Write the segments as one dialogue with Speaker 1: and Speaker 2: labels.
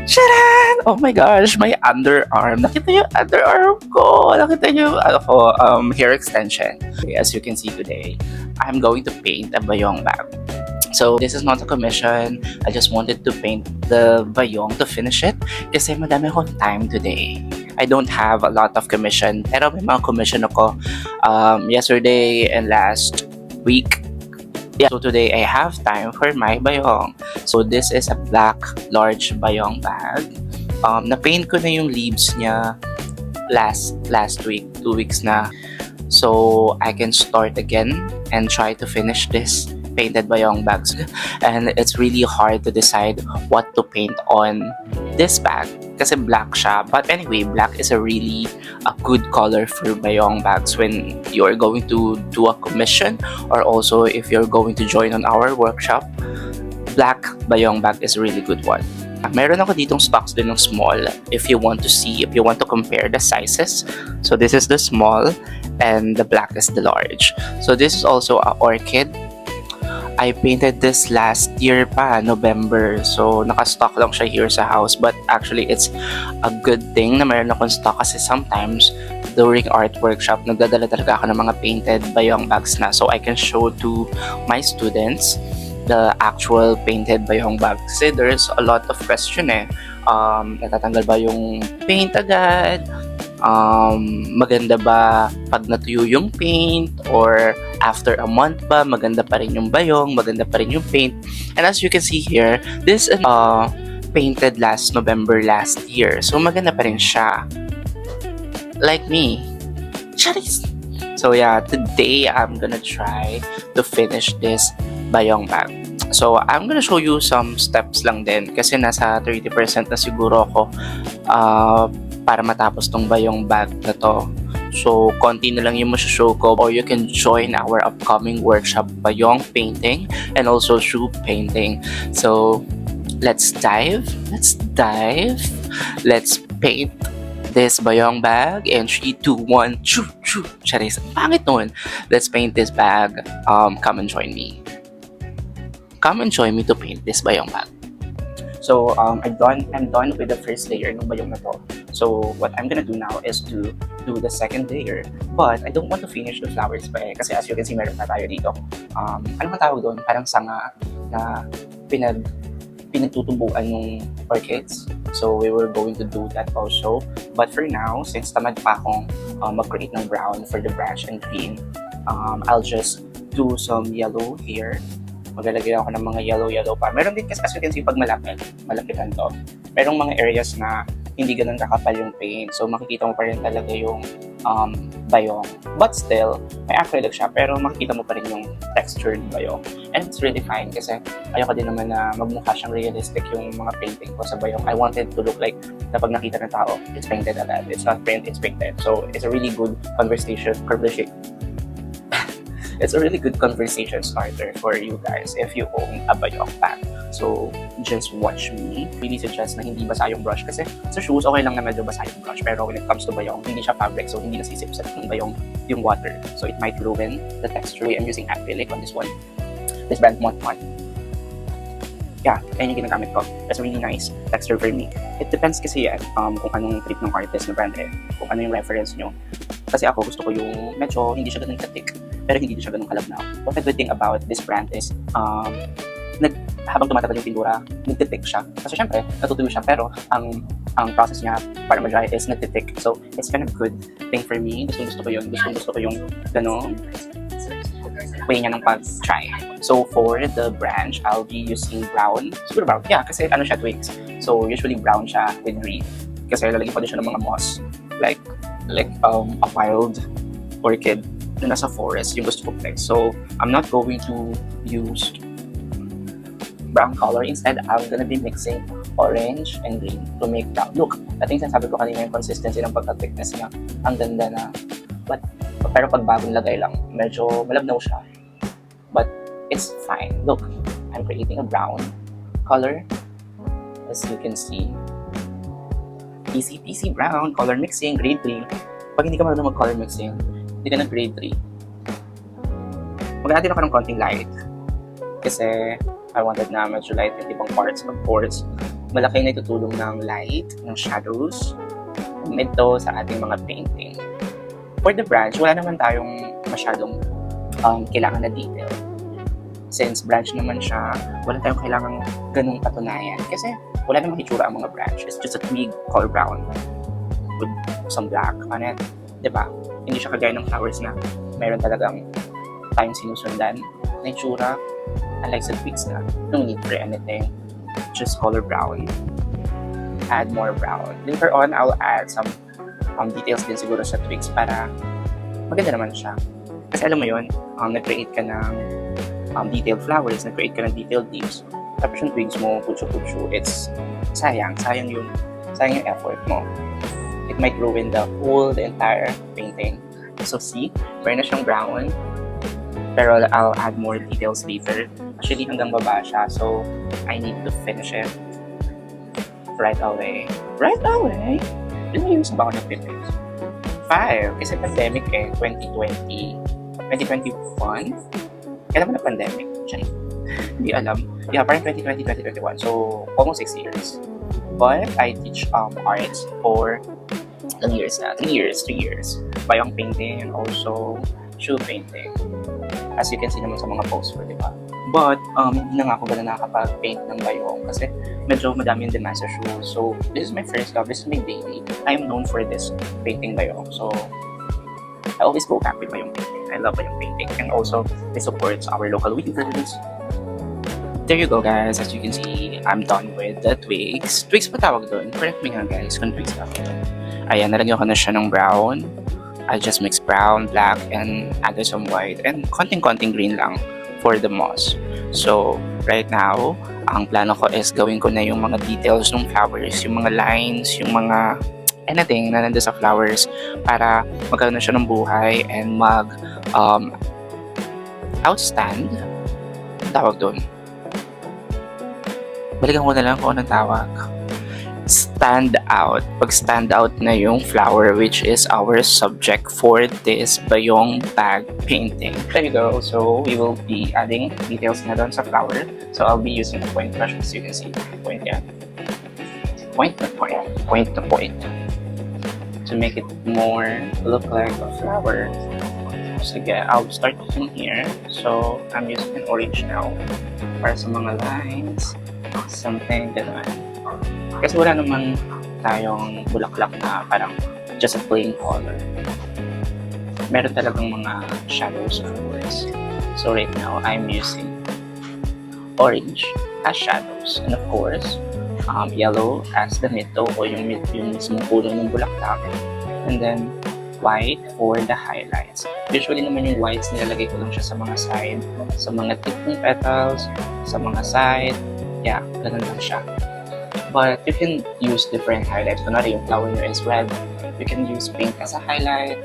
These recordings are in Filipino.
Speaker 1: Sharan! Oh my gosh, my underarm. Nakita yung underarm ko. Nakita yung hair extension. As you can see today, I'm going to paint a bayong bag. So this is not a commission. I just wanted to paint the bayong to finish it kasi madami akong time today. I don't have a lot of commission pero may mga commission ako yesterday and last week. Yeah, so today I have time for my bayong. So this is a black large bayong bag. Na-paint ko na yung leaves niya last week, 2 weeks na. So I can start again and try to finish this painted bayong bags. And it's really hard to decide what to paint on this bag kasi black siya. But anyway, black is a really a good color for bayong bags when you're going to do a commission or also if you're going to join on our workshop. Black bayong bag is a really good one. Meron ako ditong stocks din ng small if you want to compare the sizes. So this is the small and the black is the large. So this is also a orchid. I painted this last year pa, November. So, naka-stock lang siya here sa house. But actually, it's a good thing na mayroon akong stock kasi sometimes during art workshop, nagdadala talaga ako ng mga painted bayong bags na. So, I can show to my students the actual painted bayong bags. Kasi there's a lot of question natatanggal ba yung paint agad? Maganda ba pag natuyo yung paint or after a month ba maganda pa rin yung bayong, maganda pa rin yung paint. And as you can see here, this is painted last November last year. So maganda pa rin siya. Like me. Charis! So yeah, today I'm gonna try to finish this bayong bag. So I'm gonna show you some steps lang din kasi nasa 30% na siguro ako para matapos tong bayong bag na to. So, konti na lang yung masashow ko or you can join our upcoming workshop bayong painting and also shoe painting. So, let's dive. Let's paint this bayong bag in 3, 2, 1, choo, choo. Charis, pangit nun. Let's paint this bag. Come and join me. Come and join me to paint this bayong bag. So, I'm done with the first layer ng bayong na to. So, what I'm gonna do now is to do the second layer. But, I don't want to finish the flowers pa eh. Kasi as you can see, meron pa tayo dito. Ano man tawag doon? Parang sanga na pinagtutubuan ng orchids. So, we were going to do that also. But for now, since tamad pa akong mag-create ng brown for the branch and green, I'll just do some yellow here. Maglalagay ako ng mga yellow pa. Meron din kasi as you can see pag malapitan to. Merong mga areas na hindi ganun kakapal yung paint. So makikita mo pa rin talaga yung bayong. But still, may acrylic siya pero makikita mo pa rin yung textured bayong. And it's really fine kasi ayoko din naman na magmukha siyang realistic yung mga painting ko sa bayong. I wanted to look like na pag nakita ng tao, it's painted agad. It's not paint, it's painted. So it's a really good It's a really good conversation starter for you guys if you own a bayong bag. So, just watch me. Really suggest na hindi basa yung brush kasi sa shoes, okay lang na medyo basa yung brush. Pero when it comes to bayong, hindi siya fabric so hindi nasisipsip ng bayong yung water. So, it might ruin the texture. I'm using acrylic on this one. This brand Montmont. Yeah, ayun yung ginagamit ko. That's a really nice texture for me. It depends kasi yan kung anong trip ng artist na brand kung ano yung reference nyo. Kasi ako gusto ko yung medyo hindi siya ganun ka-thick, pero hindi siya ganun kalabnaw. What a good thing about this brand is, habang tumatagal yung pintura, nagtitick siya. Kasi syempre, natutuyo siya, pero ang process niya para ma-dry is nagtitick. So, it's kind of good thing for me. Gusto ko yun. Gusto ko yung ganun way niya ng pag-try. So, for the branch, I'll be using brown. Siguro brown. Yeah, kasi ano siya, twigs. So, usually brown siya with green. Kasi lalagyan ko din siya ng mga moss. Like a wild orchid na nasa forest yung gusto ko flex. So, I'm not going to use brown color. Instead, I'm gonna be mixing orange and green to make brown. Look, I think sinasabi ko kanina yung consistency ng pagka-thickness niya. Ang ganda na. Pero pag bagong lagay lang, medyo malabnaw siya. But it's fine. Look, I'm creating a brown color. As you can see. Easy brown, color mixing, grade 3. Pag hindi ka marunong mag-color mixing, hindi ka ng grade 3. Mag-add din ako ng konting light. Kasi I wanted na medyo light yung ibang parts, of course. malaki na itutulong ng light, ng shadows, ito sa ating mga painting. For the branch, wala naman tayong masyadong kailangan na detail. Since branch naman siya, wala tayong kailangan ganung patunayan. Kasi wala namang itsura ang mga branch. It's just a twig color brown with some black on it. Diba? Hindi siya kagaya ng flowers na mayroon talagang tayong sinusundan na itsura. Unlike sa twigs na, no need for anything. Just color brown. Add more brown. Later on, I'll add some details din siguro sa twigs para maganda naman siya. Kasi alam mo yun, nag-create ka ng detailed flowers, nag-create ka ng detailed leaves. Tapos yung twigs mo, putso-putso, it's sayang yung effort mo. It might ruin the entire painting. So see, meron na siyang brown, pero I'll add more details later. Actually, hanggang baba siya, so I need to finish it right away. Right away? Ilang years ba ako nag-finish? 5. Kasi pandemic 2020. 2021? Kailan ba na pandemic? Hindi alam. Yeah, parang 2020, 2021. So, almost 6 years. But I teach arts for 2 years na. 3 years. Bayong painting and also shoe painting. As you can see naman sa mga posts ko, di ba? But, hindi na nga ako gano'n nakakapag-paint ng bayong kasi medyo madami yung demand sa shoes. So, this is my first love. This is my baby. I am known for this painting bayong. So, I always go back with bayong painting. I love bayong painting. And also, it supports our local weavers. There you go, guys. As you can see, I'm done with the twigs. Twigs pa tawag doon? Correct me nga, guys, kung twigs tawag doon. Ayan, nalagyan ko na siya ng brown. I just mix brown, black, and added some white. And konting-konting green lang for the moss. So, right now, ang plano ko is gawin ko na yung mga details ng flowers, yung mga lines, yung mga anything na nandun sa flowers para magkaroon na siya ng buhay and outstand. Ang tawag doon. Balikan ko na lang kung anong tawag. Stand out. Pag stand out na yung flower, which is our subject for this bayong bag painting. There you go. So we will be adding details na doon sa flower. So I'll be using a point brush, as you can see. Point yan. Point to point. Point to point. To make it more look like a flower. So again, I'll start from here. So I'm using an orange now para sa mga lines. Something gano'n. Kasi wala naman tayong bulaklak na parang just a plain color. Meron talagang mga shadows, of course. So right now, I'm using orange as shadows. And of course, yellow as the midto o yung mismong kulay ng bulaklak. And then, white for the highlights. Usually naman yung whites, nilalagay ko lang siya sa mga side, sa mga tip ng petals, sa mga side. Yeah, ganun lang siya. But you can use different highlights. Kunwari yung flower nyo is red, you can use pink as a highlight,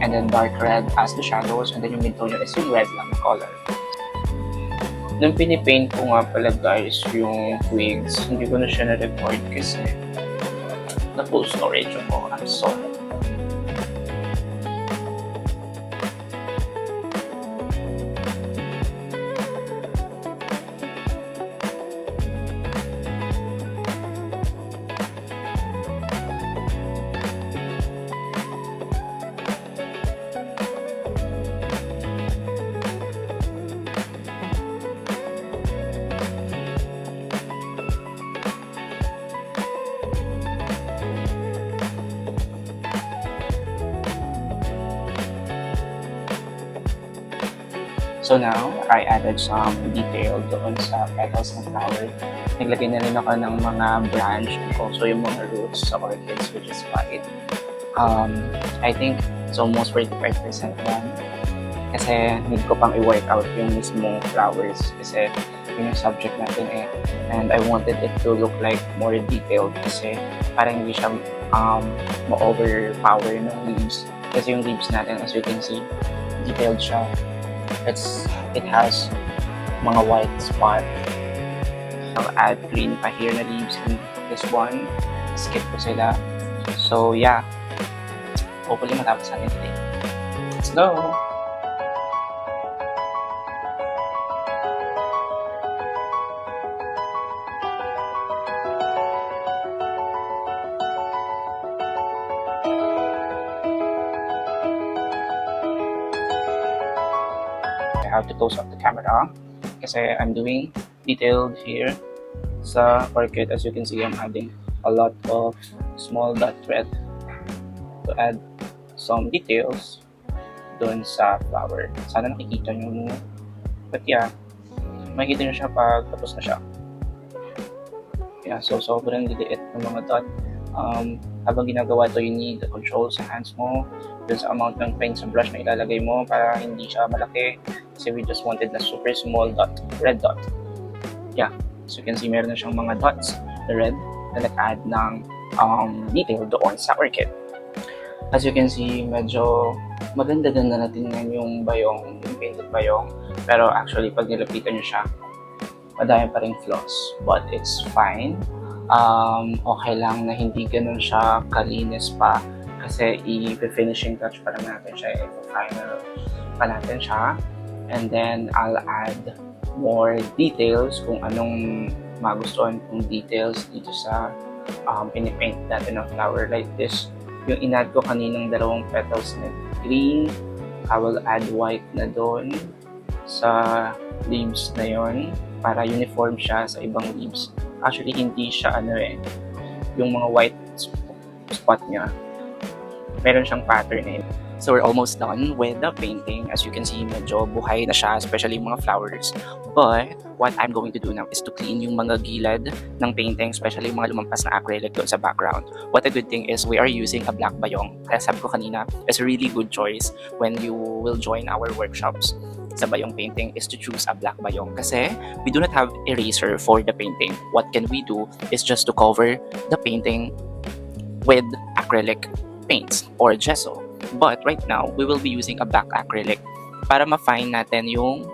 Speaker 1: and then dark red as the shadows, and then yung midtone nyo is yung red lang na color. Nung pinipaint ko nga pala, guys, yung twigs, hindi ko na siya na-record kasi na-full storage ako. I'm sorry. So now, I added some detail doon sa petals ng flower. Naglagay na rin ako ng mga branch and also yung mga roots sa orchids, which is white. I think it's almost 45% yan. Kasi need ko pang i-work out yung mismong flowers kasi yun yung subject natin eh. And I wanted it to look like more detailed kasi parang hindi siya ma-overpower ng leaves. Kasi yung leaves natin, as you can see, detailed siya. It has mga white spot. I'll add green pa here na leaves in this one. Skip ko sila. So yeah, hopefully matapos natin today. Let's go! have to close up the camera kasi I'm doing detailed here sa orchid. As you can see, I'm adding a lot of small dot thread to add some details dun sa flower. Sana nakikita nyo. But yeah, makikita nyo siya pag tapos na siya. Yeah, so sobrang liliit ng mga dot. Habang ginagawa to, you need the control sa hands mo, dun sa amount ng paint sa brush na ilalagay mo para hindi siya malaki. Kasi we just wanted na super small dot, red dot. Yeah, so you can see meron na siyang mga dots, the red, na nag-add ng detail doon sa orchid. As you can see, medyo maganda-ganda na tingnan yung bayong, yung painted bayong. Pero actually, pag nilapitan nyo siya, madami pa rin flaws. But it's fine. Okay lang na hindi ganun siya kalinis pa. Kasi i-finishing touch pa naman natin siya. I-final pa natin siya. And then, I'll add more details kung anong magustuhan kong details dito sa pinipaint natin ng flower like this. Yung in-add ko kaninang dalawang petals na green, I will add white na doon sa leaves na yon para uniform siya sa ibang leaves. Actually, hindi siya yung mga white spot niya. Meron siyang pattern . So we're almost done with the painting. As you can see, medyo buhay na siya, especially yung mga flowers. But what I'm going to do now is to clean yung mga gilid ng painting, especially yung mga lumampas na acrylic doon sa background. What a good thing is we are using a black bayong. Kaya sabi ko kanina, it's a really good choice when you will join our workshops sa bayong painting is to choose a black bayong kasi we do not have eraser for the painting. What can we do is just to cover the painting with acrylic paints or gesso. But right now, we will be using a black acrylic para ma-fine natin yung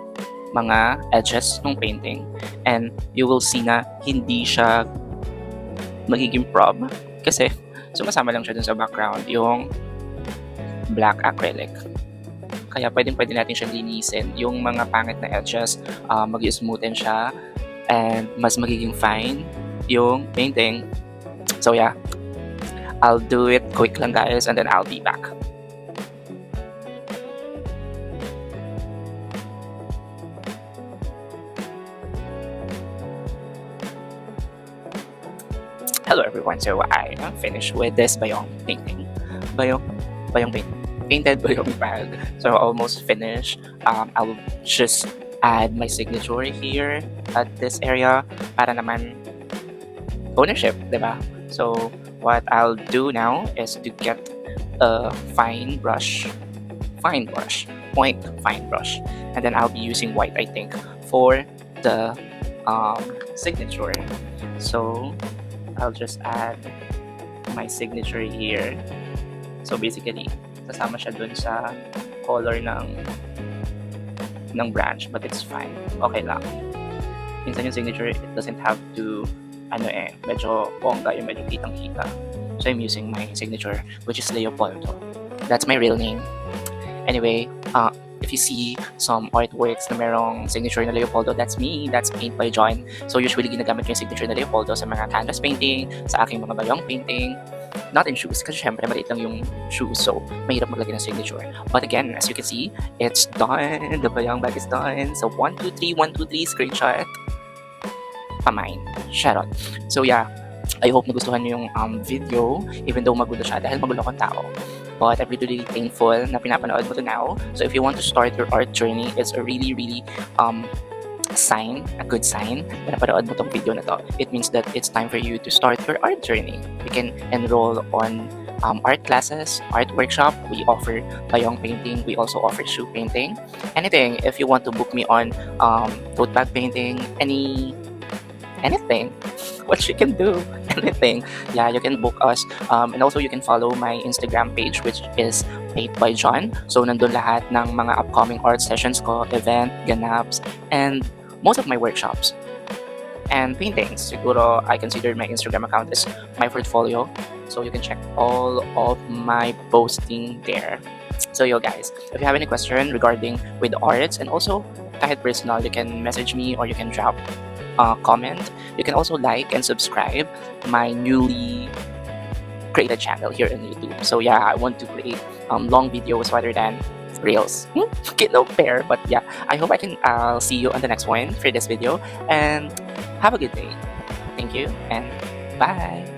Speaker 1: mga edges ng painting. And you will see na hindi siya magiging prob kasi sumasama lang siya dun sa background yung black acrylic. Kaya pwede natin siyang linisin. Yung mga pangit na edges, mag-smoothen siya and mas magiging fine yung painting. So yeah, I'll do it quick lang guys and then I'll be back. Hello everyone, so I am finished with this bayong painting. Bayong painting. Painted bayong bag. So almost finished. I'll just add my signature here at this area para naman ownership, diba? So what I'll do now is to get a point fine brush, and then I'll be using white, I think, for the signature. So I'll just add my signature here. So basically, kasama siya dun sa color ng branch, but it's fine. Okay lang. Minsan yung signature, it doesn't have to medyo bongga, yung medyo kitang-kita. So I'm using my signature, which is Leopoldo. That's my real name. Anyway, if you see some artworks na merong signature na Leopoldo, that's me. That's Paint by John. So usually ginagamit ko yung signature na Leopoldo sa mga canvas painting, sa aking mga bayong painting. Not in shoes, kasi syempre maliit lang yung shoes, so mahirap maglagay ng signature. But again, as you can see, it's done. The bayong bag is done. So 1, 2, 3, 1, 2, 3, screenshot. Pamine. Shoutout. So yeah, I hope nagustuhan nyo yung video, even though magulo siya dahil magulo akong tao. But I'm really thankful na pinapanood mo to now. So if you want to start your art journey, it's a really a good sign na napanood mo tong video na to. It means that it's time for you to start your art journey. You can enroll on art classes, art workshop. We offer bayong painting. We also offer shoe painting. Anything. If you want to book me on tote bag painting, anything, what you can do, anything. Yeah, you can book us. And also you can follow my Instagram page, which is Paint by John. So nandun lahat ng mga upcoming art sessions ko, event, ganaps, and most of my workshops and paintings. Siguro I consider my Instagram account as my portfolio, so you can check all of my posting there. So yo guys, if you have any question regarding with arts and also kahit personal, you can message me or you can drop a comment. You can also like and subscribe my newly created channel here on YouTube. So yeah, I want to create long videos rather than reels. Okay, no pair, but yeah, I hope I can see you on the next one for this video, and have a good day. Thank you and bye.